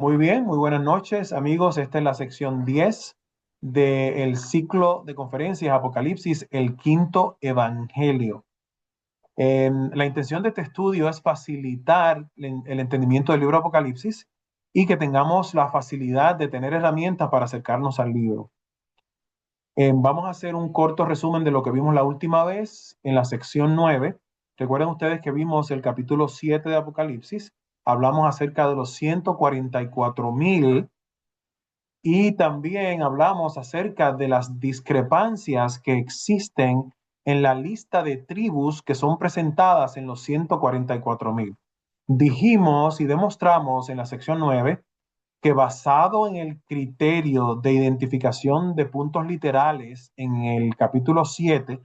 Muy bien, muy buenas noches, amigos. Esta es la sección 10 del ciclo de conferencias Apocalipsis, el quinto evangelio. La intención de este estudio es facilitar el entendimiento del libro Apocalipsis y que tengamos la facilidad de tener herramientas para acercarnos al libro. Vamos a hacer un corto resumen de lo que vimos la última vez en la sección 9. Recuerden ustedes que vimos el capítulo 7 de Apocalipsis. Hablamos acerca de los 144,000 y también hablamos acerca de las discrepancias que existen en la lista de tribus que son presentadas en los 144,000. Dijimos y demostramos en la sección 9 que basado en el criterio de identificación de puntos literales en el capítulo 7,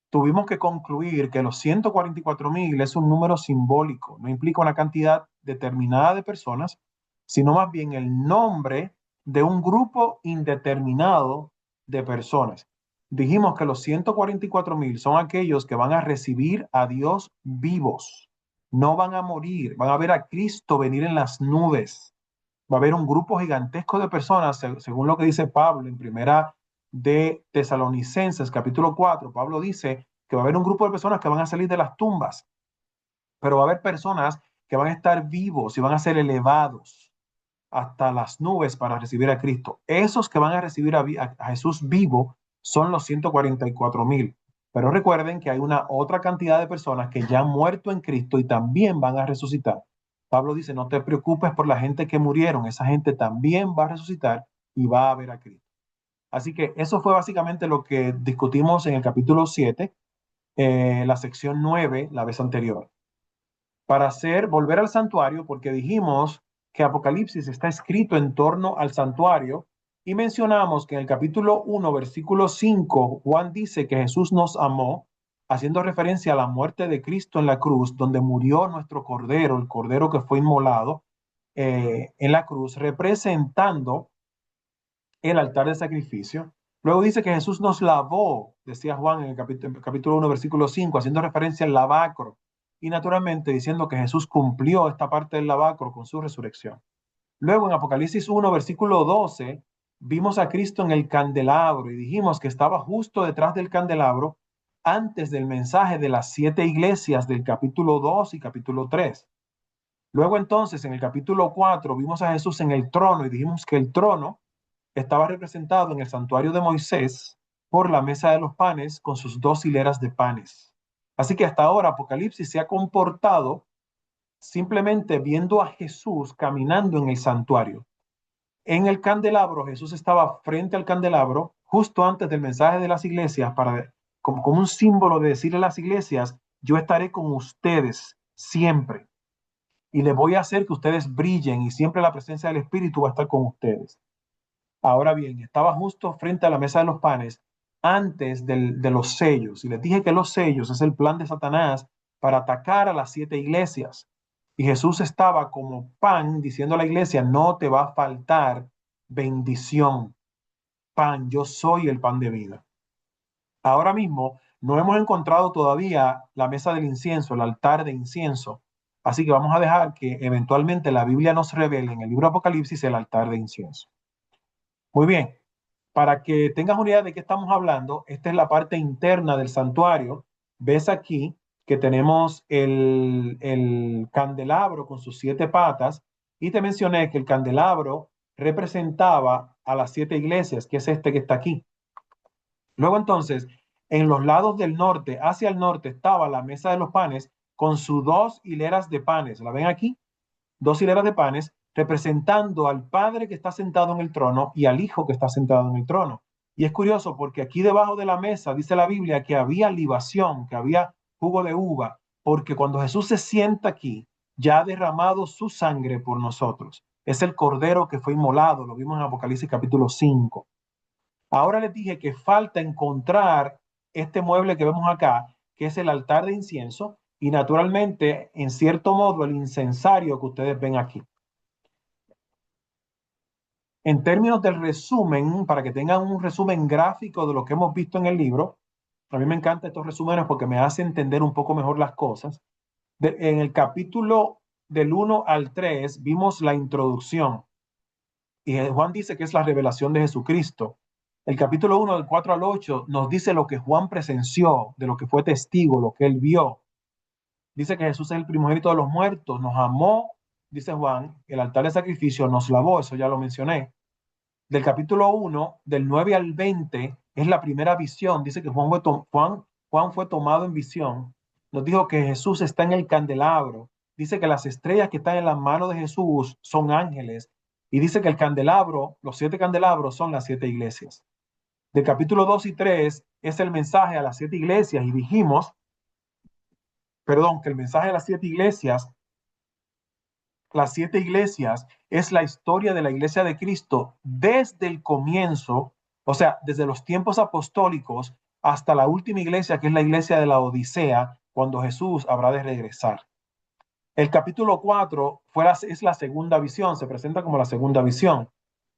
tuvimos que concluir que los 144,000 es un número simbólico, no implica una cantidad determinada de personas, sino más bien el nombre de un grupo indeterminado de personas. Dijimos que los 144,000 son aquellos que van a recibir a Dios vivos, no van a morir, van a ver a Cristo venir en las nubes. Va a haber un grupo gigantesco de personas, según lo que dice Pablo en primera de Tesalonicenses, capítulo 4. Pablo dice que va a haber un grupo de personas que van a salir de las tumbas, pero va a haber personas que van a estar vivos y van a ser elevados hasta las nubes para recibir a Cristo. Esos que van a recibir a Jesús vivo son los 144,000. Pero recuerden que hay una otra cantidad de personas que ya han muerto en Cristo y también van a resucitar. Pablo dice, no te preocupes por la gente que murieron, esa gente también va a resucitar y va a ver a Cristo. Así que eso fue básicamente lo que discutimos en el capítulo 7, la sección 9, la vez anterior. Para volver al santuario, porque dijimos que Apocalipsis está escrito en torno al santuario y mencionamos que en el capítulo 1, versículo 5, Juan dice que Jesús nos amó, haciendo referencia a la muerte de Cristo en la cruz, donde murió nuestro cordero, el cordero que fue inmolado en la cruz, representando el altar de sacrificio. Luego dice que Jesús nos lavó, decía Juan en el capítulo 1, versículo 5, haciendo referencia al lavacro. Y naturalmente diciendo que Jesús cumplió esta parte del lavacro con su resurrección. Luego en Apocalipsis 1, versículo 12, vimos a Cristo en el candelabro y dijimos que estaba justo detrás del candelabro antes del mensaje de las 7 iglesias del capítulo 2 y capítulo 3. Luego entonces en el capítulo 4 vimos a Jesús en el trono y dijimos que el trono estaba representado en el santuario de Moisés por la mesa de los panes con sus 2 hileras de panes. Así que hasta ahora Apocalipsis se ha comportado simplemente viendo a Jesús caminando en el santuario. En el candelabro, Jesús estaba frente al candelabro justo antes del mensaje de las iglesias como un símbolo de decirle a las iglesias, yo estaré con ustedes siempre y les voy a hacer que ustedes brillen y siempre la presencia del Espíritu va a estar con ustedes. Ahora bien, estaba justo frente a la mesa de los panes antes de los sellos. Y les dije que los sellos es el plan de Satanás para atacar a las 7 iglesias. Y Jesús estaba como pan diciendo a la iglesia, no te va a faltar bendición. Pan, yo soy el pan de vida. Ahora mismo no hemos encontrado todavía la mesa del incienso, el altar de incienso. Así que vamos a dejar que eventualmente la Biblia nos revele en el libro Apocalipsis el altar de incienso. Muy bien, para que tengas una idea de qué estamos hablando, esta es la parte interna del santuario. Ves aquí que tenemos el candelabro con sus 7 patas y te mencioné que el candelabro representaba a las 7 iglesias, que es este que está aquí. Luego entonces, en los lados del norte, hacia el norte, estaba la mesa de los panes con sus 2 hileras de panes. ¿La ven aquí? 2 hileras de panes representando al Padre que está sentado en el trono y al Hijo que está sentado en el trono. Y es curioso porque aquí debajo de la mesa dice la Biblia que había libación, que había jugo de uva, porque cuando Jesús se sienta aquí, ya ha derramado su sangre por nosotros. Es el cordero que fue inmolado, lo vimos en Apocalipsis capítulo 5. Ahora les dije que falta encontrar este mueble que vemos acá, que es el altar de incienso, y naturalmente, en cierto modo, el incensario que ustedes ven aquí. En términos del resumen, para que tengan un resumen gráfico de lo que hemos visto en el libro, a mí me encantan estos resúmenes porque me hace entender un poco mejor las cosas. En el capítulo del 1 al 3 vimos la introducción. Y Juan dice que es la revelación de Jesucristo. El capítulo 1 del 4 al 8 nos dice lo que Juan presenció, de lo que fue testigo, lo que él vio. Dice que Jesús es el primogénito de los muertos, nos amó, dice Juan, el altar de sacrificio nos lavó, eso ya lo mencioné. Del capítulo 1, del 9 al 20, es la primera visión. Dice que Juan fue tomado en visión. Nos dijo que Jesús está en el candelabro. Dice que las estrellas que están en la mano de Jesús son ángeles. Y dice que el candelabro, los 7 candelabros son las 7 iglesias. Del capítulo 2 y 3 es el mensaje a las 7 iglesias. Y dijimos, perdón, que el mensaje a las 7 iglesias es la historia de la iglesia de Cristo desde el comienzo, o sea, desde los tiempos apostólicos hasta la última iglesia, que es la iglesia de la Odisea, cuando Jesús habrá de regresar. El capítulo 4 es la segunda visión, se presenta como la segunda visión.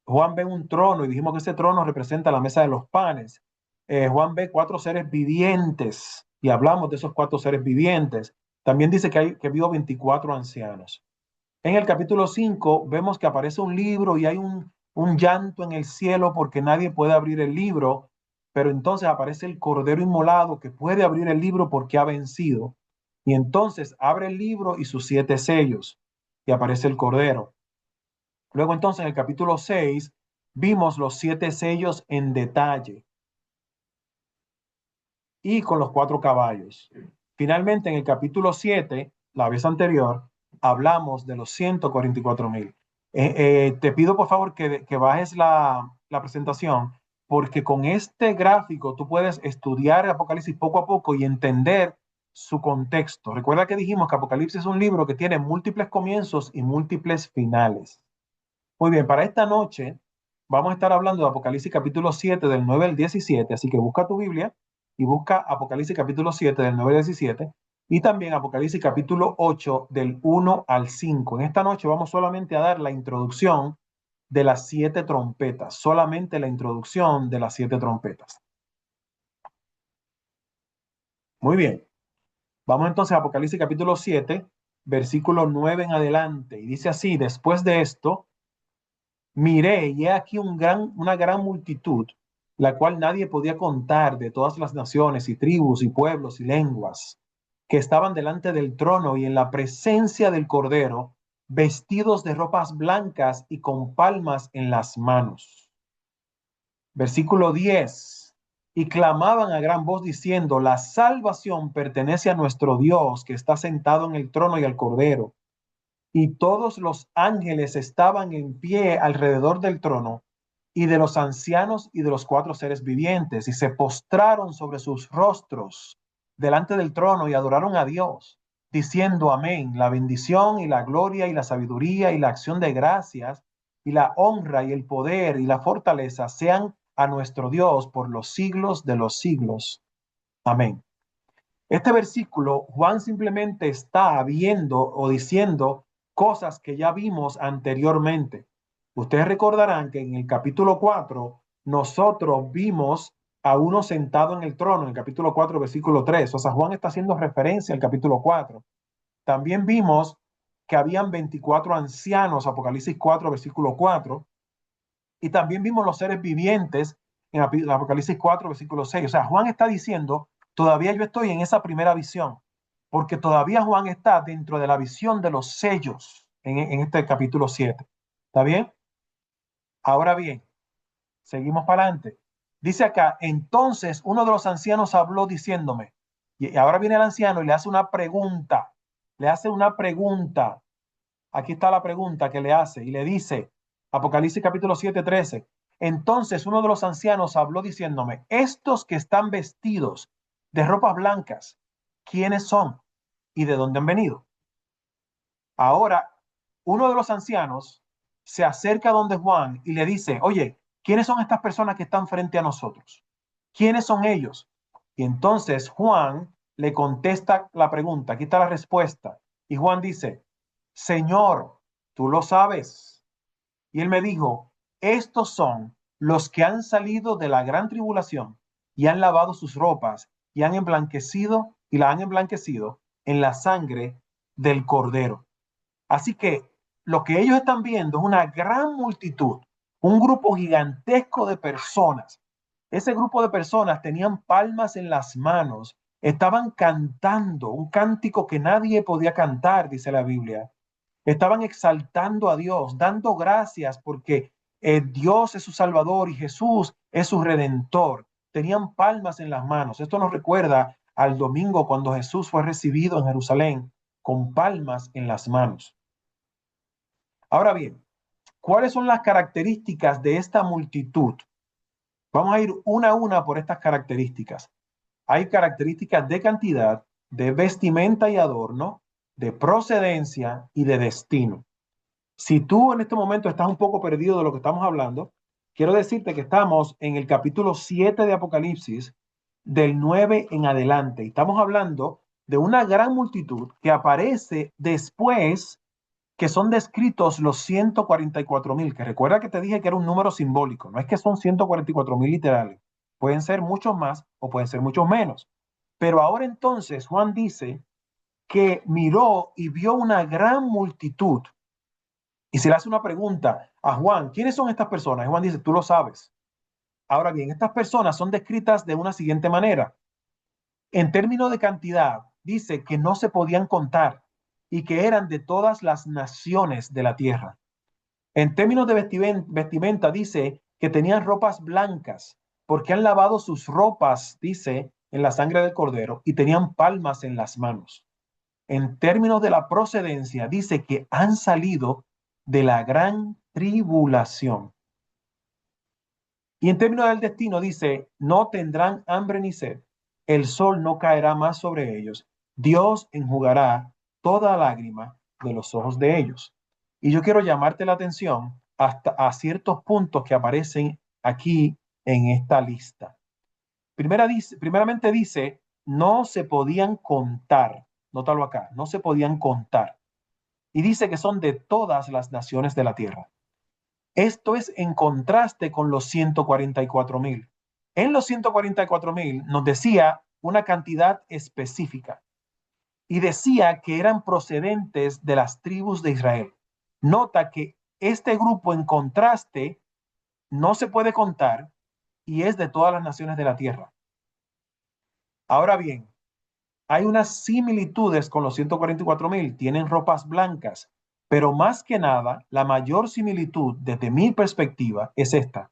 Juan ve un trono y dijimos que ese trono representa la mesa de los panes. Juan ve 4 seres vivientes y hablamos de esos 4 seres vivientes. También dice que vio 24 ancianos. En el capítulo 5 vemos que aparece un libro y hay un llanto en el cielo porque nadie puede abrir el libro, pero entonces aparece el Cordero Inmolado que puede abrir el libro porque ha vencido. Y entonces abre el libro y sus 7 sellos y aparece el Cordero. Luego entonces en el capítulo 6 vimos los 7 sellos en detalle y con los 4 caballos. Finalmente en el capítulo 7, la vez anterior, hablamos de los 144,000. Te pido por favor que bajes la presentación, porque con este gráfico tú puedes estudiar Apocalipsis poco a poco y entender su contexto. Recuerda que dijimos que Apocalipsis es un libro que tiene múltiples comienzos y múltiples finales. Muy bien, para esta noche vamos a estar hablando de Apocalipsis capítulo 7 del 9 al 17, así que busca tu Biblia y busca Apocalipsis capítulo 7 del 9 al 17 y también Apocalipsis capítulo 8 del 1 al 5. En esta noche vamos solamente a dar la introducción de las 7 trompetas, solamente la introducción de las 7 trompetas. Muy bien, vamos entonces a Apocalipsis capítulo 7, versículo 9 en adelante, y dice así: después de esto miré, y he aquí una gran multitud, la cual nadie podía contar, de todas las naciones y tribus y pueblos y lenguas, que estaban delante del trono y en la presencia del Cordero, vestidos de ropas blancas y con palmas en las manos. Versículo 10. Y clamaban a gran voz diciendo: la salvación pertenece a nuestro Dios, que está sentado en el trono, y al Cordero. Y todos los ángeles estaban en pie alrededor del trono y de los ancianos y de los 4 seres vivientes, y se postraron sobre sus rostros delante del trono y adoraron a Dios, diciendo: amén, la bendición y la gloria y la sabiduría y la acción de gracias y la honra y el poder y la fortaleza sean a nuestro Dios por los siglos de los siglos. Amén. Este versículo, Juan simplemente está viendo o diciendo cosas que ya vimos anteriormente. Ustedes recordarán que en el capítulo 4 nosotros vimos a uno sentado en el trono, en el capítulo 4, versículo 3. O sea, Juan está haciendo referencia al capítulo 4. También vimos que habían 24 ancianos, Apocalipsis 4, versículo 4. Y también vimos los seres vivientes en Apocalipsis 4, versículo 6. O sea, Juan está diciendo: todavía yo estoy en esa primera visión, porque todavía Juan está dentro de la visión de los sellos en este capítulo 7. ¿Está bien? Ahora bien, seguimos para adelante. Dice acá: entonces uno de los ancianos habló diciéndome, y ahora viene el anciano y le hace una pregunta. Le hace una pregunta. Aquí está la pregunta que le hace y le dice, Apocalipsis capítulo 7, 13. Entonces uno de los ancianos habló diciéndome: estos que están vestidos de ropas blancas, ¿quiénes son y de dónde han venido? Ahora, uno de los ancianos se acerca donde Juan y le dice: oye, ¿quiénes son estas personas que están frente a nosotros? ¿Quiénes son ellos? Y entonces Juan le contesta la pregunta. Aquí está la respuesta. Y Juan dice: Señor, tú lo sabes. Y él me dijo: estos son los que han salido de la gran tribulación y han lavado sus ropas y la han emblanquecido en la sangre del Cordero. Así que lo que ellos están viendo es una gran multitud, un grupo gigantesco de personas. Ese grupo de personas tenían palmas en las manos, estaban cantando un cántico que nadie podía cantar, dice la Biblia. Estaban exaltando a Dios, dando gracias porque Dios es su Salvador y Jesús es su Redentor. Tenían palmas en las manos. Esto nos recuerda al domingo cuando Jesús fue recibido en Jerusalén con palmas en las manos. Ahora bien, ¿cuáles son las características de esta multitud? Vamos a ir una a una por estas características. Hay características de cantidad, de vestimenta y adorno, de procedencia y de destino. Si tú en este momento estás un poco perdido de lo que estamos hablando, quiero decirte que estamos en el capítulo 7 de Apocalipsis, del 9 en adelante. Estamos hablando de una gran multitud que aparece después que son descritos los 144,000, que recuerda que te dije que era un número simbólico, no es que son 144,000 literales, pueden ser muchos más o pueden ser muchos menos. Pero ahora entonces Juan dice que miró y vio una gran multitud y se le hace una pregunta a Juan, ¿quiénes son estas personas? Y Juan dice, tú lo sabes. Ahora bien, estas personas son descritas de una siguiente manera. En términos de cantidad, dice que no se podían contar y que eran de todas las naciones de la tierra. En términos de vestimenta, dice que tenían ropas blancas porque han lavado sus ropas, dice, en la sangre del cordero y tenían palmas en las manos. En términos de la procedencia, dice que han salido de la gran tribulación. Y en términos del destino, dice, no tendrán hambre ni sed, el sol no caerá más sobre ellos, Dios enjugará toda lágrima de los ojos de ellos. Y yo quiero llamarte la atención hasta a ciertos puntos que aparecen aquí en esta lista. Primeramente dice, no se podían contar. Nótalo acá, no se podían contar. Y dice que son de todas las naciones de la tierra. Esto es en contraste con los 144,000. En los 144,000 nos decía una cantidad específica y decía que eran procedentes de las tribus de Israel. Nota que este grupo en contraste no se puede contar y es de todas las naciones de la tierra. Ahora bien, hay unas similitudes con los 144,000. Tienen ropas blancas, pero más que nada, la mayor similitud desde mi perspectiva es esta.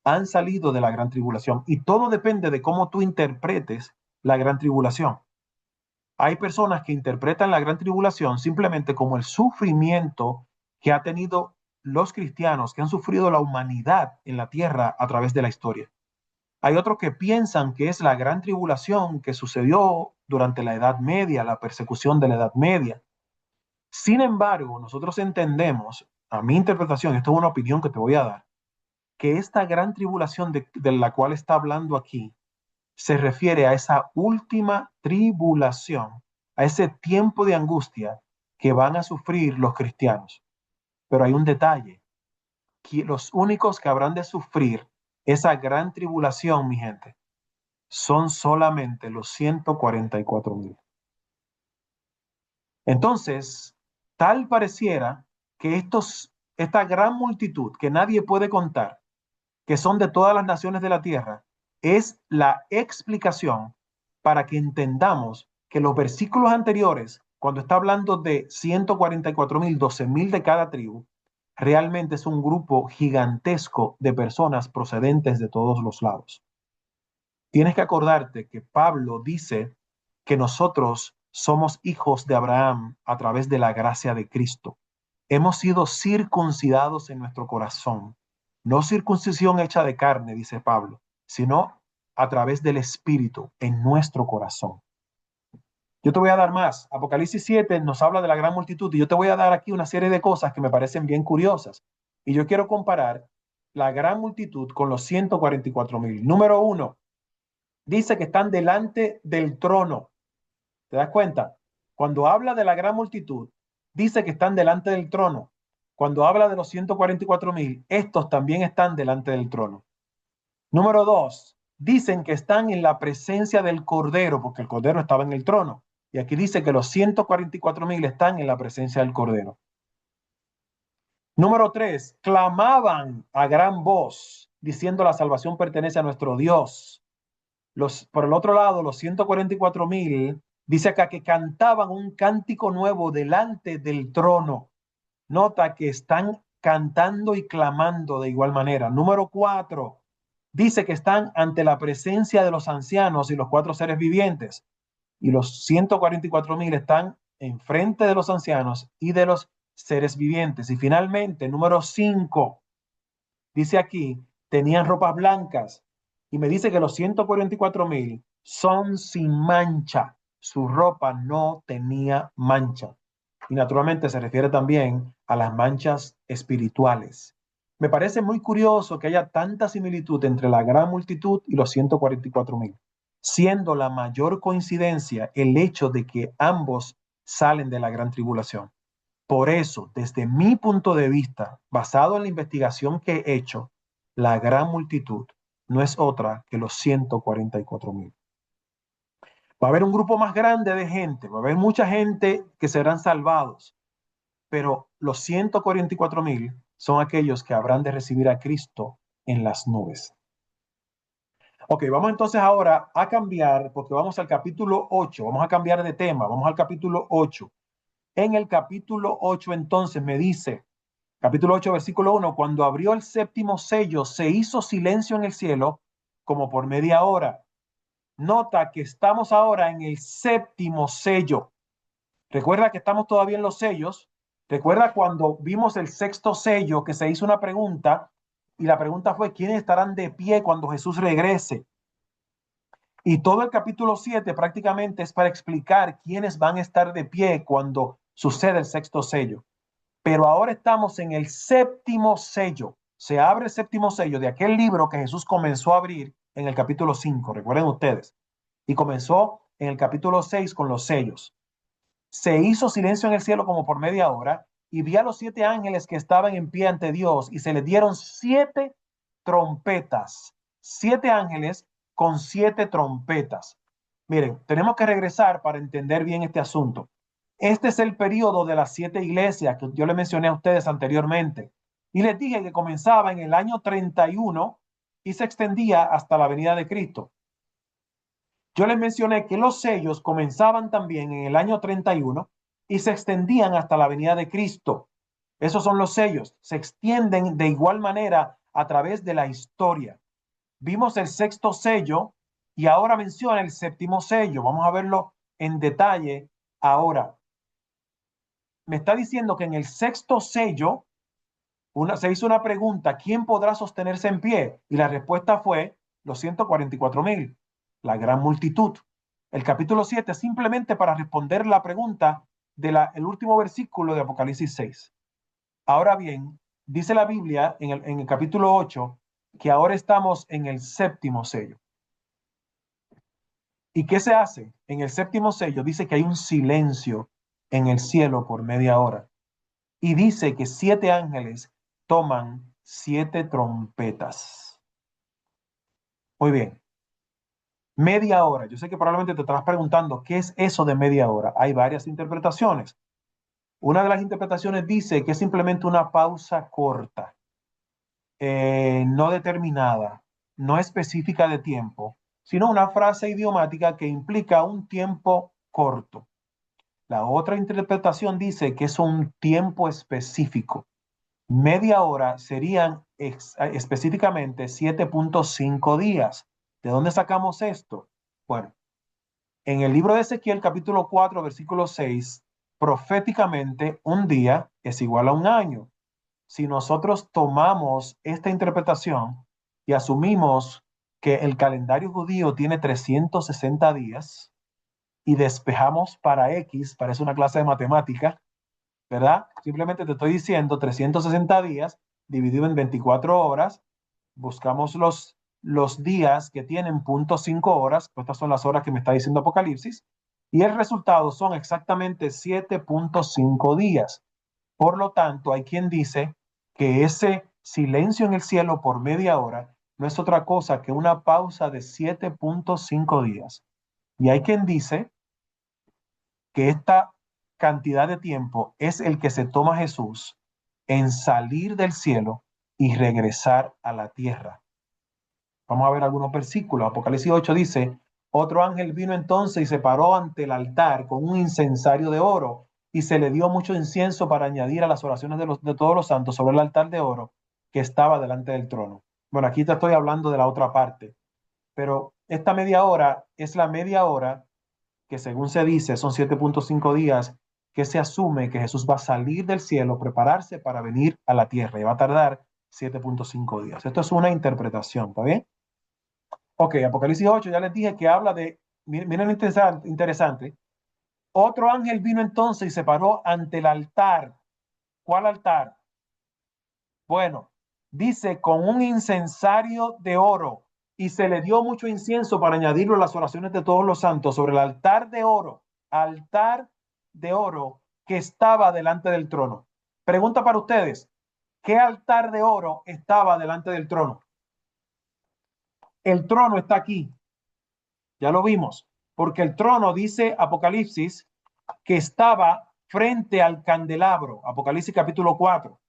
Han salido de la gran tribulación y todo depende de cómo tú interpretes la gran tribulación. Hay personas que interpretan la gran tribulación simplemente como el sufrimiento que ha tenido los cristianos, que han sufrido la humanidad en la tierra a través de la historia. Hay otros que piensan que es la gran tribulación que sucedió durante la Edad Media, la persecución de la Edad Media. Sin embargo, nosotros entendemos, a mi interpretación, esto es una opinión que te voy a dar, que esta gran tribulación de la cual está hablando aquí se refiere a esa última tribulación, a ese tiempo de angustia que van a sufrir los cristianos. Pero hay un detalle, que los únicos que habrán de sufrir esa gran tribulación, mi gente, son solamente los 144,000. Entonces, tal pareciera que esta gran multitud que nadie puede contar, que son de todas las naciones de la tierra, es la explicación para que entendamos que los versículos anteriores, cuando está hablando de 144,000, 12,000 de cada tribu, realmente es un grupo gigantesco de personas procedentes de todos los lados. Tienes que acordarte que Pablo dice que nosotros somos hijos de Abraham a través de la gracia de Cristo. Hemos sido circuncidados en nuestro corazón. No circuncisión hecha de carne, dice Pablo, sino a través del Espíritu en nuestro corazón. Yo te voy a dar más. Apocalipsis 7 nos habla de la gran multitud y yo te voy a dar aquí una serie de cosas que me parecen bien curiosas. Y yo quiero comparar la gran multitud con los 144,000. Número uno, dice que están delante del trono. ¿Te das cuenta? Cuando habla de la gran multitud, dice que están delante del trono. Cuando habla de los 144,000, estos también están delante del trono. Número dos, dicen que están en la presencia del Cordero, porque el Cordero estaba en el trono. Y aquí dice que los 144,000 están en la presencia del Cordero. Número 3, clamaban a gran voz, diciendo la salvación pertenece a nuestro Dios. Por el otro lado, los 144,000, dice acá que cantaban un cántico nuevo delante del trono. Nota que están cantando y clamando de igual manera. Número 4, dice que están ante la presencia de los ancianos y los 4 seres vivientes. Y los 144,000 están enfrente de los ancianos y de los seres vivientes. Y finalmente, número 5, dice aquí, tenían ropas blancas. Y me dice que los 144,000 son sin mancha. Su ropa no tenía mancha. Y naturalmente se refiere también a las manchas espirituales. Me parece muy curioso que haya tanta similitud entre la gran multitud y los 144,000, siendo la mayor coincidencia el hecho de que ambos salen de la gran tribulación. Por eso, desde mi punto de vista, basado en la investigación que he hecho, la gran multitud no es otra que los 144,000. Va a haber un grupo más grande de gente, va a haber mucha gente que serán salvados, pero los 144,000 son aquellos que habrán de recibir a Cristo en las nubes. Ok, vamos entonces ahora a cambiar, porque vamos al capítulo 8, vamos a cambiar de tema, vamos al capítulo 8. En el capítulo 8 entonces me dice, capítulo 8, versículo 1, cuando abrió el séptimo sello, se hizo silencio en el cielo como por media hora. Nota que estamos ahora en el séptimo sello. Recuerda que estamos todavía en los sellos. Recuerda cuando vimos el sexto sello que se hizo una pregunta y la pregunta fue, ¿quiénes estarán de pie cuando Jesús regrese? Y todo el capítulo 7 prácticamente es para explicar quiénes van a estar de pie cuando sucede el sexto sello. Pero ahora estamos en el séptimo sello. Se abre el séptimo sello de aquel libro que Jesús comenzó a abrir en el capítulo 5, recuerden ustedes. Y comenzó en el capítulo 6 con los sellos. Se hizo silencio en el cielo como por media hora y vi a los 7 ángeles que estaban en pie ante Dios y se les dieron 7 trompetas. 7 ángeles con 7 trompetas. Miren, tenemos que regresar para entender bien este asunto. Este es el periodo de las 7 iglesias que yo le mencioné a ustedes anteriormente. Y les dije que comenzaba en el año 31 y se extendía hasta la venida de Cristo. Yo les mencioné que los sellos comenzaban también en el año 31 y se extendían hasta la venida de Cristo. Esos son los sellos. Se extienden de igual manera a través de la historia. Vimos el sexto sello y ahora menciona el séptimo sello. Vamos a verlo en detalle ahora. Me está diciendo que en el sexto sello se hizo una pregunta, ¿quién podrá sostenerse en pie? Y la respuesta fue los 144,000, la gran multitud. El capítulo 7 simplemente para responder la pregunta del último versículo de Apocalipsis 6. Ahora bien, dice la Biblia en el capítulo 8 que ahora estamos en el séptimo sello. ¿Y qué se hace? En el séptimo sello dice que hay un silencio en el cielo por media hora. Y dice que 7 ángeles toman 7 trompetas. Muy bien. Media hora. Yo sé que probablemente te estarás preguntando, ¿qué es eso de media hora? Hay varias interpretaciones. Una de las interpretaciones dice que es simplemente una pausa corta, no determinada, no específica de tiempo, sino una frase idiomática que implica un tiempo corto. La otra interpretación dice que es un tiempo específico. Media hora serían específicamente 7.5 días. ¿De dónde sacamos esto? Bueno, en el libro de Ezequiel, capítulo 4, versículo 6, proféticamente un día es igual a un año. Si nosotros tomamos esta interpretación y asumimos que el calendario judío tiene 360 días y despejamos para X, parece una clase de matemática, ¿verdad? Simplemente te estoy diciendo 360 días dividido en 24 horas. Buscamos los días que tienen 0.5 horas. Estas son las horas que me está diciendo Apocalipsis. Y el resultado son exactamente 7.5 días. Por lo tanto, hay quien dice que ese silencio en el cielo por media hora no es otra cosa que una pausa de 7.5 días. Y hay quien dice que esta cantidad de tiempo es el que se toma Jesús en salir del cielo y regresar a la tierra. Vamos a ver algunos versículos. Apocalipsis 8 dice, otro ángel vino entonces y se paró ante el altar con un incensario de oro y se le dio mucho incienso para añadir a las oraciones de todos los santos sobre el altar de oro que estaba delante del trono. Bueno, aquí te estoy hablando de la otra parte, pero esta media hora es la media hora que según se dice son 7.5 días que se asume que Jesús va a salir del cielo, prepararse para venir a la tierra y va a tardar 7.5 días. Esto es una interpretación, ¿está bien? Ok, Apocalipsis 8 ya les dije que habla de, miren lo interesante. Otro ángel vino entonces y se paró ante el altar. ¿Cuál altar? Bueno, dice con un incensario de oro y se le dio mucho incienso para añadirlo a las oraciones de todos los santos sobre el altar de oro que estaba delante del trono. Pregunta para ustedes, ¿qué altar de oro estaba delante del trono? El trono está aquí, ya lo vimos, porque el trono dice Apocalipsis que estaba frente al candelabro, Apocalipsis capítulo 4.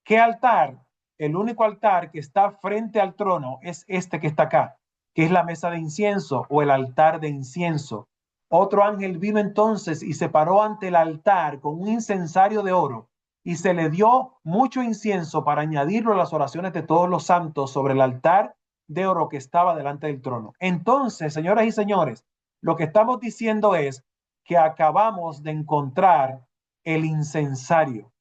¿Qué altar? El único altar que está frente al trono es este que está acá, que es la mesa de incienso o el altar de incienso. Otro ángel vino entonces y se paró ante el altar con un incensario de oro y se le dio mucho incienso para añadirlo a las oraciones de todos los santos sobre el altar de oro que estaba delante del trono. Entonces, señoras y señores, lo que estamos diciendo es que acabamos de encontrar el incensario.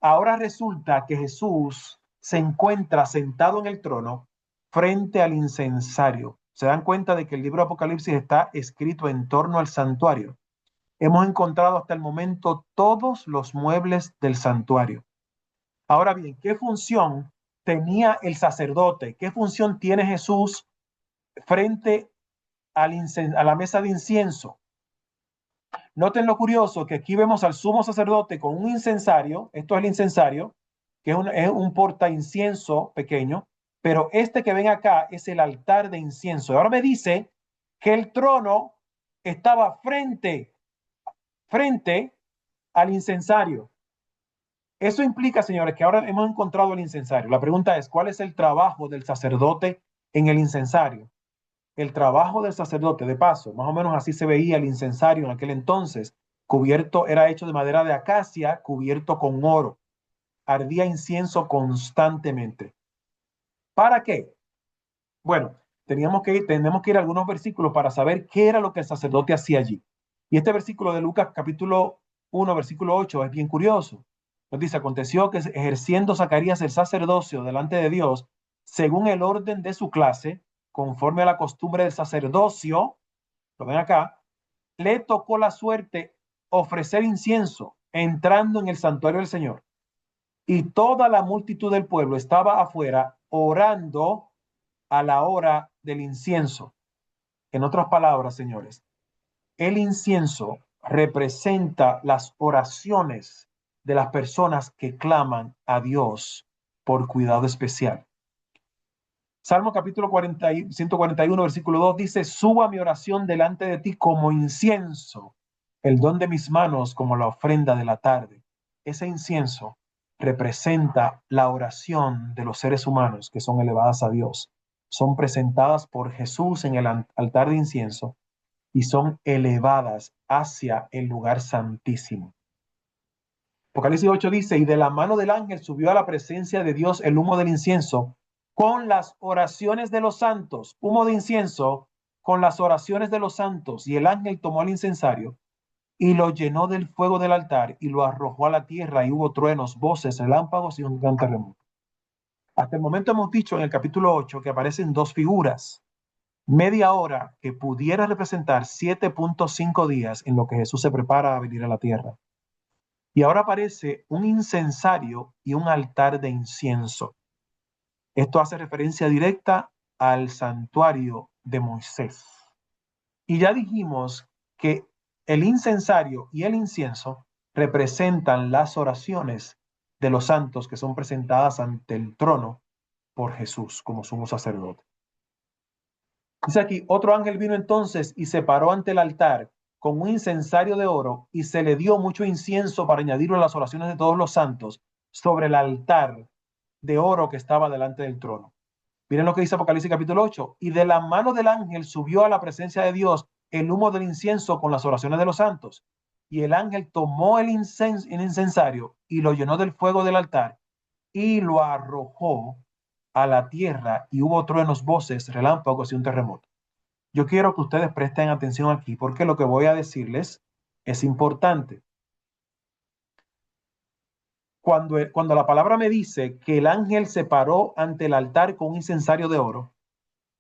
Ahora resulta que Jesús se encuentra sentado en el trono frente al incensario. Se dan cuenta de que el libro de Apocalipsis está escrito en torno al santuario. Hemos encontrado hasta el momento todos los muebles del santuario. Ahora bien, ¿qué función tenía el sacerdote? ¿Qué función tiene Jesús frente a la mesa de incienso? Noten lo curioso que aquí vemos al sumo sacerdote con un incensario, esto es el incensario, que es un porta incienso pequeño, pero este que ven acá es el altar de incienso. Ahora me dice que el trono estaba frente al incensario. Eso implica, señores, que ahora hemos encontrado el incensario. La pregunta es, ¿cuál es el trabajo del sacerdote en el incensario? El trabajo del sacerdote, de paso, más o menos así se veía el incensario en aquel entonces, cubierto, era hecho de madera de acacia, cubierto con oro. Ardía incienso constantemente. ¿Para qué? Bueno, tenemos que ir a algunos versículos para saber qué era lo que el sacerdote hacía allí. Y este versículo de Lucas capítulo 1, versículo 8 es bien curioso. Nos dice, aconteció que ejerciendo Zacarías el sacerdocio delante de Dios, según el orden de su clase, conforme a la costumbre del sacerdocio, lo ven acá, le tocó la suerte ofrecer incienso entrando en el santuario del Señor. Y toda la multitud del pueblo estaba afuera orando a la hora del incienso. En otras palabras, señores, el incienso representa las oraciones de las personas que claman a Dios por cuidado especial. Salmo capítulo 141, versículo 2 dice, suba mi oración delante de ti como incienso, el don de mis manos como la ofrenda de la tarde. Ese incienso representa la oración de los seres humanos que son elevadas a Dios. Son presentadas por Jesús en el altar de incienso y son elevadas hacia el lugar santísimo. Apocalipsis 8 dice, y de la mano del ángel subió a la presencia de Dios el humo del incienso con las oraciones de los santos, humo de incienso con las oraciones de los santos, y el ángel tomó el incensario y lo llenó del fuego del altar y lo arrojó a la tierra y hubo truenos, voces, relámpagos y un gran terremoto. Hasta el momento hemos dicho en el capítulo 8 que aparecen dos figuras, media hora que pudiera representar 7.5 días en lo que Jesús se prepara a venir a la tierra. Y ahora aparece un incensario y un altar de incienso. Esto hace referencia directa al santuario de Moisés. Y ya dijimos que el incensario y el incienso representan las oraciones de los santos que son presentadas ante el trono por Jesús como sumo sacerdote. Dice aquí, otro ángel vino entonces y se paró ante el altar con un incensario de oro y se le dio mucho incienso para añadirlo a las oraciones de todos los santos sobre el altar de oro que estaba delante del trono. Miren lo que dice Apocalipsis capítulo 8. Y de la mano del ángel subió a la presencia de Dios el humo del incienso con las oraciones de los santos. Y el ángel tomó el incensario y lo llenó del fuego del altar y lo arrojó a la tierra, y hubo truenos, voces, relámpagos y un terremoto. Yo quiero que ustedes presten atención aquí porque lo que voy a decirles es importante. Cuando la palabra me dice que el ángel se paró ante el altar con un incensario de oro,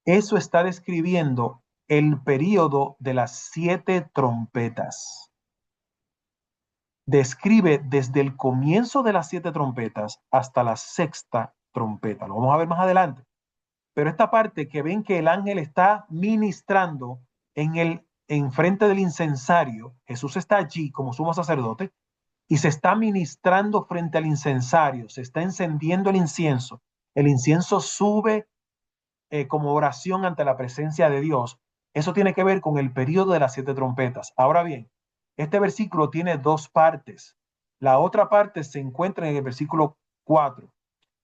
eso está describiendo el período de las 7 trompetas. Describe desde el comienzo de las 7 trompetas hasta la 6ª trompeta. Lo vamos a ver más adelante. Pero esta parte que ven que el ángel está ministrando en frente del incensario, Jesús está allí como sumo sacerdote y se está ministrando frente al incensario, se está encendiendo el incienso sube como oración ante la presencia de Dios. Eso tiene que ver con el periodo de las 7 trompetas. Ahora bien, este versículo tiene 2 partes. La otra parte se encuentra en el versículo 4.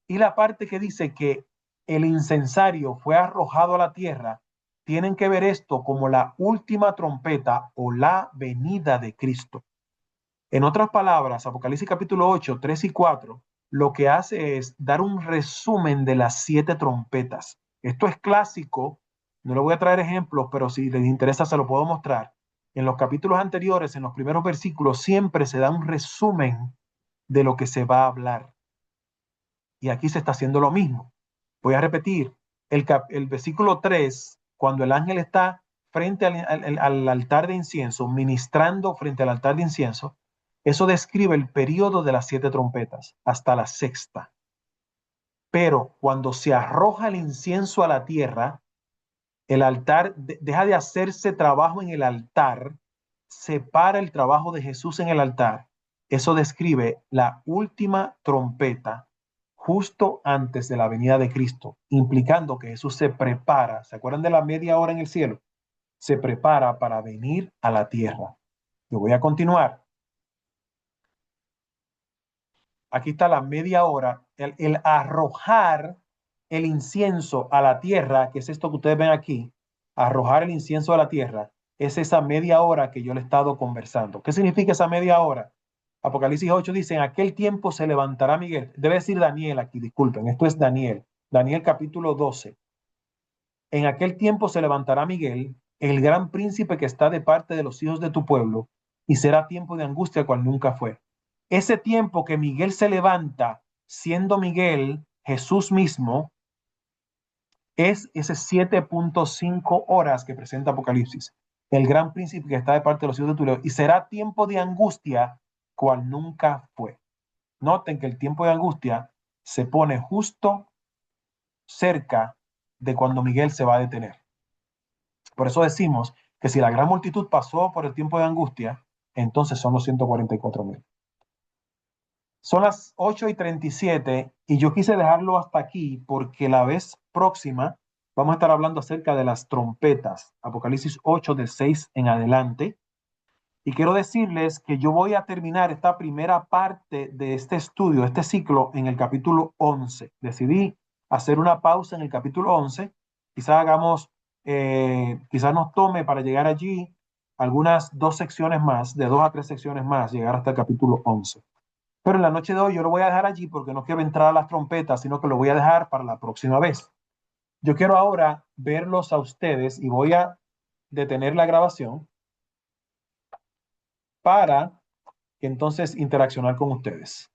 Y la parte que dice que el incensario fue arrojado a la tierra, tienen que ver esto como la última trompeta o la venida de Cristo. En otras palabras, Apocalipsis capítulo 8, 3 y 4, lo que hace es dar un resumen de las 7 trompetas. Esto es clásico, no le voy a traer ejemplos, pero si les interesa se lo puedo mostrar. En los capítulos anteriores, en los primeros versículos, siempre se da un resumen de lo que se va a hablar. Y aquí se está haciendo lo mismo. Voy a repetir, el versículo 3, cuando el ángel está frente al altar de incienso, ministrando frente al altar de incienso, eso describe el periodo de las 7 trompetas hasta la 6ª. Pero cuando se arroja el incienso a la tierra, el altar deja de hacerse trabajo en el altar, separa el trabajo de Jesús en el altar. Eso describe la última trompeta justo antes de la venida de Cristo, implicando que Jesús se prepara. ¿Se acuerdan de la media hora en el cielo? Se prepara para venir a la tierra. Yo voy a continuar. Aquí está la media hora, el arrojar el incienso a la tierra, que es esto que ustedes ven aquí, arrojar el incienso a la tierra, es esa media hora que yo le he estado conversando. ¿Qué significa esa media hora? Apocalipsis 8 dice, en aquel tiempo se levantará Miguel. Debe decir Daniel aquí, disculpen, esto es Daniel. Daniel capítulo 12. En aquel tiempo se levantará Miguel, el gran príncipe que está de parte de los hijos de tu pueblo, y será tiempo de angustia cual nunca fue. Ese tiempo que Miguel se levanta, siendo Miguel Jesús mismo, es ese 7.5 horas que presenta Apocalipsis. El gran príncipe que está de parte de los hijos de tu pueblo, y será tiempo de angustia cual nunca fue. Noten que el tiempo de angustia se pone justo cerca de cuando Miguel se va a detener. Por eso decimos que si la gran multitud pasó por el tiempo de angustia, entonces son los 144,000. Son las 8:37 y yo quise dejarlo hasta aquí porque la vez próxima vamos a estar hablando acerca de las trompetas, Apocalipsis 8 de 6 en adelante. Y quiero decirles que yo voy a terminar esta primera parte de este estudio, este ciclo, en el capítulo 11. Decidí hacer una pausa en el capítulo 11. Quizás nos tome para llegar allí algunas 2 secciones más, de 2 a 3 secciones más, llegar hasta el capítulo 11. Pero en la noche de hoy yo lo voy a dejar allí porque no quiero entrar a las trompetas, sino que lo voy a dejar para la próxima vez. Yo quiero ahora verlos a ustedes y voy a detener la grabación para que entonces interaccionar con ustedes.